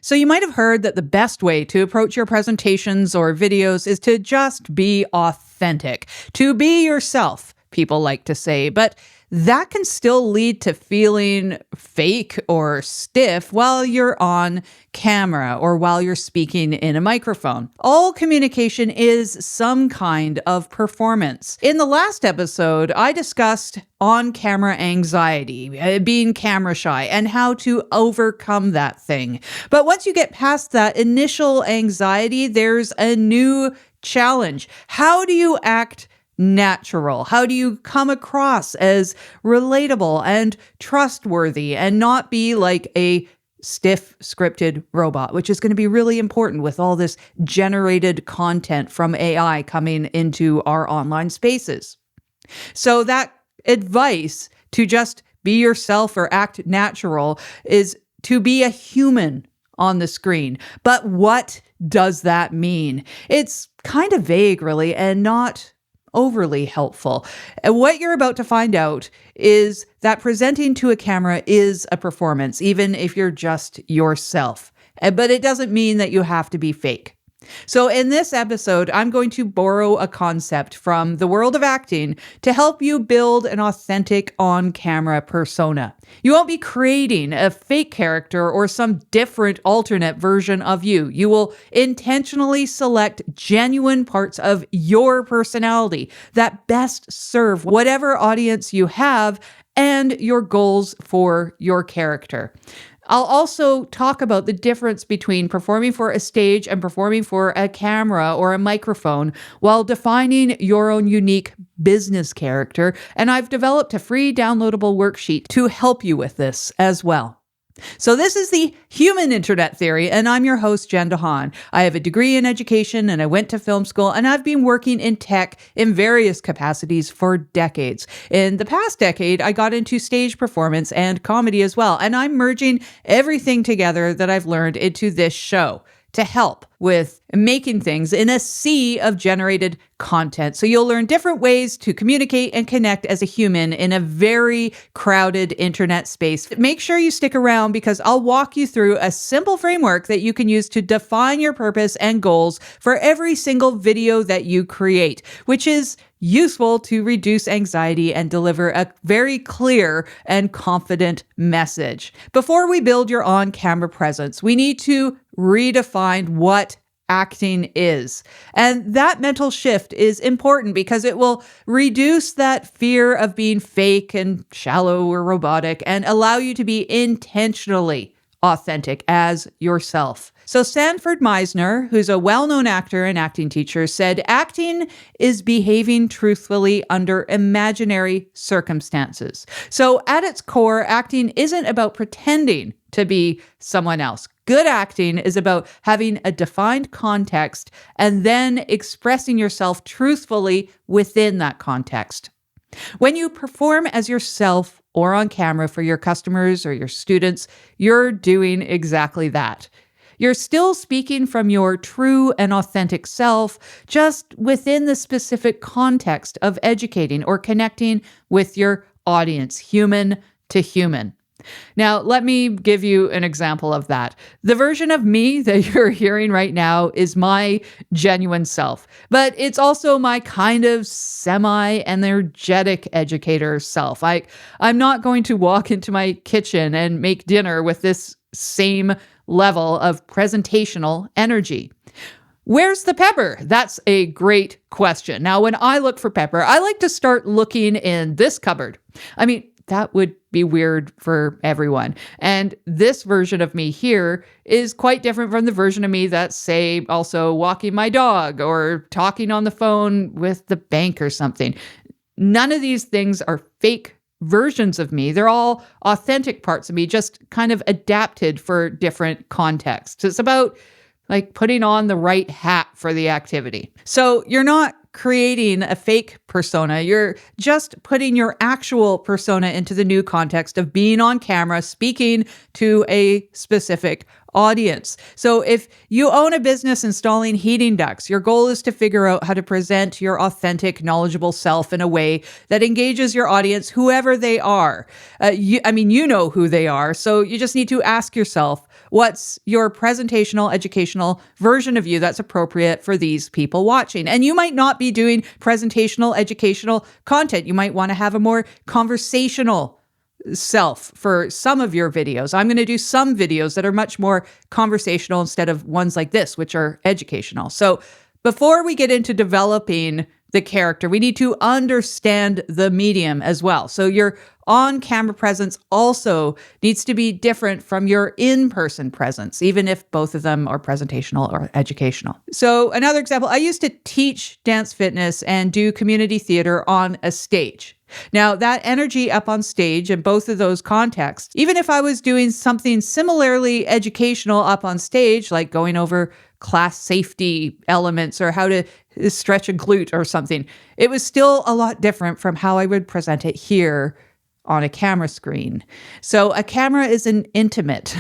So you might have heard that the best way to approach your presentations or videos is to just be authentic, to be yourself, people like to say, but that can still lead to feeling fake or stiff while you're on camera or while you're speaking in a microphone. All communication is some kind of performance. In the last episode, I discussed on-camera anxiety, being camera shy, and how to overcome that thing. But once you get past that initial anxiety, there's a new challenge. How do you act natural? How do you come across as relatable and trustworthy and not be like a stiff scripted robot, which is going to be really important with all this generated content from AI coming into our online spaces. So that advice to just be yourself or act natural is to be a human on the screen. But what does that mean? It's kind of vague, really, and not overly helpful. And what you're about to find out is that presenting to a camera is a performance, even if you're just yourself. But it doesn't mean that you have to be fake. So in this episode, I'm going to borrow a concept from the world of acting to help you build an authentic on-camera persona. You won't be creating a fake character or some different alternate version of you. You will intentionally select genuine parts of your personality that best serve whatever audience you have and your goals for your character. I'll also talk about the difference between performing for a stage and performing for a camera or a microphone while defining your own unique business character. And I've developed a free downloadable worksheet to help you with this as well. So this is the human internet theory, and I'm your host, Jen DeHaan. I have a degree in education, and I went to film school, and I've been working in tech in various capacities for decades. In the past decade, I got into stage performance and comedy as well, and I'm merging everything together that I've learned into this show to help with making things in a sea of generated content. So you'll learn different ways to communicate and connect as a human in a very crowded internet space. Make sure you stick around because I'll walk you through a simple framework that you can use to define your purpose and goals for every single video that you create, which is useful to reduce anxiety and deliver a very clear and confident message. Before we build your on-camera presence, we need to redefine what acting is. And that mental shift is important because it will reduce that fear of being fake and shallow or robotic and allow you to be intentionally authentic as yourself. So Sanford Meisner, who's a well-known actor and acting teacher, said, acting is behaving truthfully under imaginary circumstances. So at its core, acting isn't about pretending to be someone else. Good acting is about having a defined context and then expressing yourself truthfully within that context. When you perform as yourself or on camera for your customers or your students, you're doing exactly that. You're still speaking from your true and authentic self, just within the specific context of educating or connecting with your audience, human to human. Now, let me give you an example of that. The version of me that you're hearing right now is my genuine self, but it's also my kind of semi-energetic educator self. I'm not going to walk into my kitchen and make dinner with this same level of presentational energy. Where's the pepper? That's a great question. Now, when I look for pepper, I like to start looking in this cupboard. I mean, that would be weird for everyone. And this version of me here is quite different from the version of me that's, say, also walking my dog or talking on the phone with the bank or something. None of these things are fake versions of me. They're all authentic parts of me, just kind of adapted for different contexts. It's about like putting on the right hat for the activity. So you're not creating a fake persona. You're just putting your actual persona into the new context of being on camera, speaking to a specific audience. So if you own a business installing heating ducts, your goal is to figure out how to present your authentic, knowledgeable self in a way that engages your audience, whoever they are. You know who they are. So you just need to ask yourself, What's your presentational, educational version of you that's appropriate for these people watching? And you might not be doing presentational, educational content. You might want to have a more conversational self for some of your videos. I'm going to do some videos that are much more conversational instead of ones like this, which are educational. So before we get into developing the character, we need to understand the medium as well. So your on-camera presence also needs to be different from your in-person presence, even if both of them are presentational or educational. So another example, I used to teach dance fitness and do community theater on a stage. Now, that energy up on stage in both of those contexts, even if I was doing something similarly educational up on stage, like going over class safety elements or how to stretch a glute or something, it was still a lot different from how I would present it here on a camera screen. So a camera is an intimate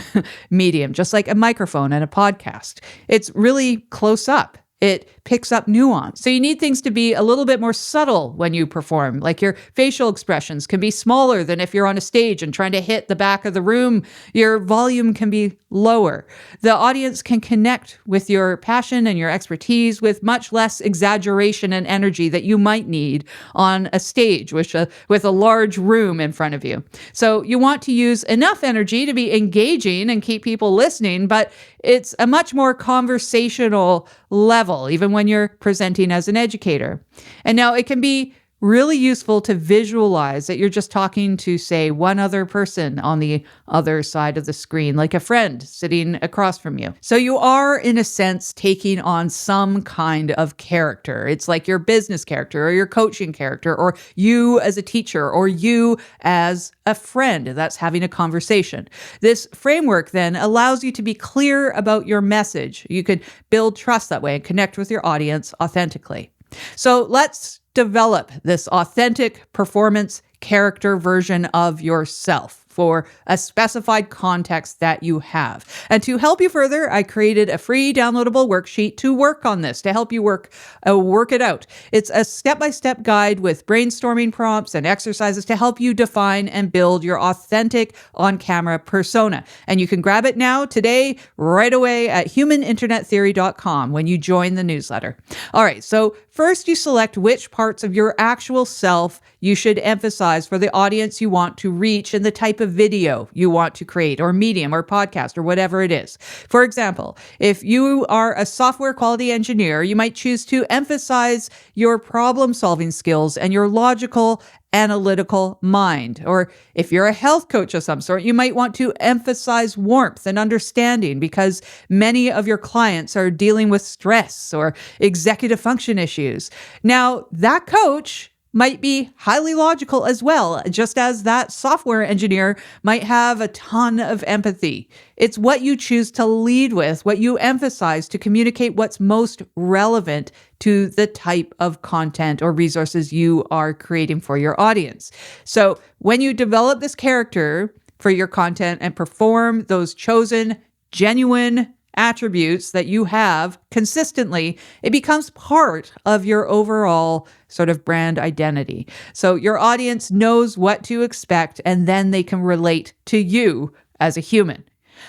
medium, just like a microphone and a podcast. It's really close up. It picks up nuance. So you need things to be a little bit more subtle when you perform. Like your facial expressions can be smaller than if you're on a stage and trying to hit the back of the room. Your volume can be lower. The audience can connect with your passion and your expertise with much less exaggeration and energy that you might need on a stage with a large room in front of you. So you want to use enough energy to be engaging and keep people listening, but it's a much more conversational level, even when you're presenting as an educator. And now it can be really useful to visualize that you're just talking to, say, one other person on the other side of the screen, like a friend sitting across from you. So you are, in a sense, taking on some kind of character. It's like your business character or your coaching character or you as a teacher or you as a friend that's having a conversation. This framework then allows you to be clear about your message. You could build trust that way and connect with your audience authentically. So let's develop this authentic performance character version of yourself for a specified context that you have. And to help you further, I created a free downloadable worksheet to work on this, to help you work it out. It's a step-by-step guide with brainstorming prompts and exercises to help you define and build your authentic on-camera persona. And you can grab it now, today, right away at humaninternettheory.com when you join the newsletter. All right, so first you select which parts of your actual self you should emphasize for the audience you want to reach and the type of video you want to create, or medium, or podcast, or whatever it is. For example, if you are a software quality engineer, you might choose to emphasize your problem-solving skills and your logical, analytical mind. Or if you're a health coach of some sort, you might want to emphasize warmth and understanding because many of your clients are dealing with stress or executive function issues. Now, that coach might be highly logical as well, just as that software engineer might have a ton of empathy. It's what you choose to lead with, what you emphasize to communicate what's most relevant to the type of content or resources you are creating for your audience. So when you develop this character for your content and perform those chosen, genuine attributes that you have consistently, it becomes part of your overall sort of brand identity. So your audience knows what to expect, and then they can relate to you as a human.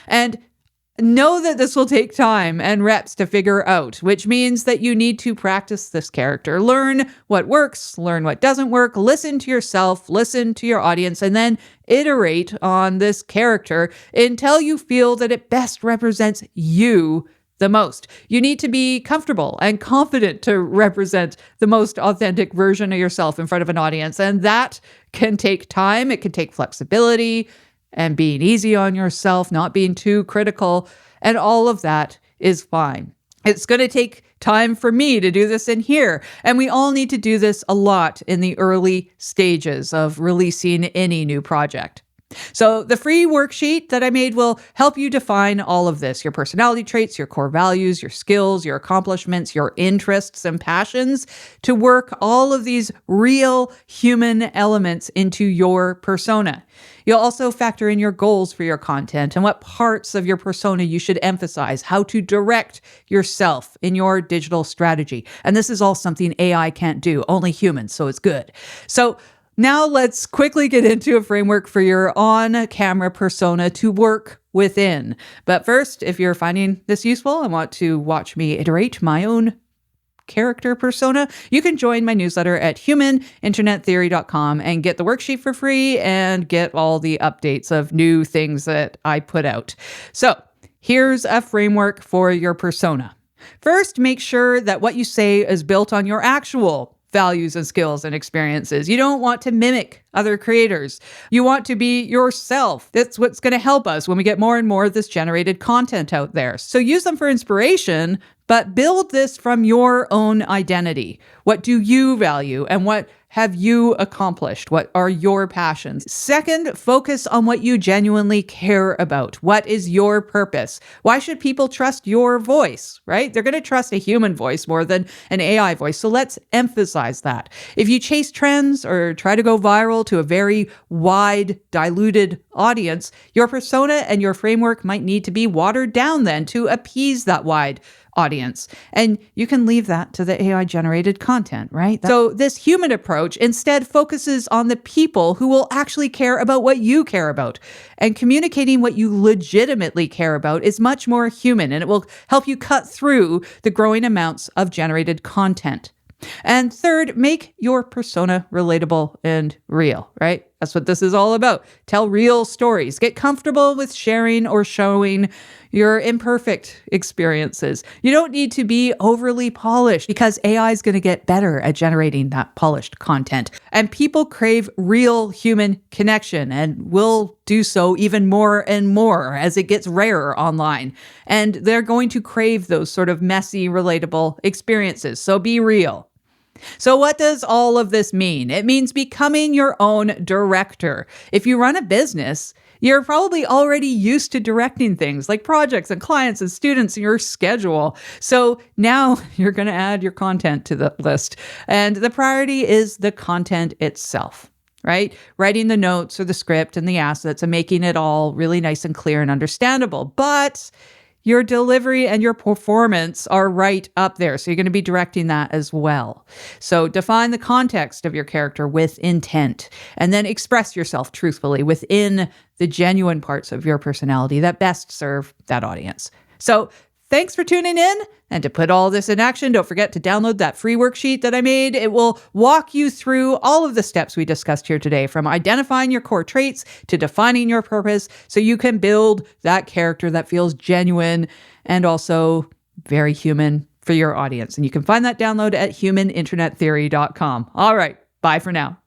And know that this will take time and reps to figure out, which means that you need to practice this character. Learn what works, learn what doesn't work, listen to yourself, listen to your audience, and then iterate on this character until you feel that it best represents you the most. You need to be comfortable and confident to represent the most authentic version of yourself in front of an audience. And that can take time. It can take flexibility and being easy on yourself, not being too critical. And all of that is fine. It's going to take time for me to do this in here. And we all need to do this a lot in the early stages of releasing any new project. So the free worksheet that I made will help you define all of this, your personality traits, your core values, your skills, your accomplishments, your interests and passions, to work all of these real human elements into your persona. You'll also factor in your goals for your content and what parts of your persona you should emphasize, how to direct yourself in your digital strategy. And this is all something AI can't do, only humans, so it's good. So Now let's quickly get into a framework for your on-camera persona to work within. But first, if you're finding this useful and want to watch me iterate my own character persona, you can join my newsletter at humaninternettheory.com and get the worksheet for free and get all the updates of new things that I put out. So here's a framework for your persona. First, make sure that what you say is built on your actual values and skills and experiences. You don't want to mimic other creators. You want to be yourself. That's what's going to help us when we get more and more of this generated content out there. So use them for inspiration, but build this from your own identity. What do you value and what have you accomplished? What are your passions? Second, focus on what you genuinely care about. What is your purpose? Why should people trust your voice, right? They're going to trust a human voice more than an AI voice. So let's emphasize that. If you chase trends or try to go viral to a very wide, diluted audience, your persona and your framework might need to be watered down then to appease that wide audience. And you can leave that to the AI generated content, right? So this human approach instead focuses on the people who will actually care about what you care about. And communicating what you legitimately care about is much more human, and it will help you cut through the growing amounts of generated content. And third, make your persona relatable and real, right? That's what this is all about. Tell real stories. Get comfortable with sharing or showing your imperfect experiences. You don't need to be overly polished because AI is going to get better at generating that polished content. And people crave real human connection and will do so even more and more as it gets rarer online. And they're going to crave those sort of messy, relatable experiences. So be real. So what does all of this mean? It means becoming your own director. If you run a business, you're probably already used to directing things like projects and clients and students in your schedule. So now you're going to add your content to the list. And the priority is the content itself, right? Writing the notes or the script and the assets and making it all really nice and clear and understandable. But your delivery and your performance are right up there. So you're going to be directing that as well. So define the context of your character with intent, and then express yourself truthfully within the genuine parts of your personality that best serve that audience. So thanks for tuning in. And to put all this in action, don't forget to download that free worksheet that I made. It will walk you through all of the steps we discussed here today, from identifying your core traits to defining your purpose, so you can build that character that feels genuine and also very human for your audience. And you can find that download at humaninternettheory.com. All right, bye for now.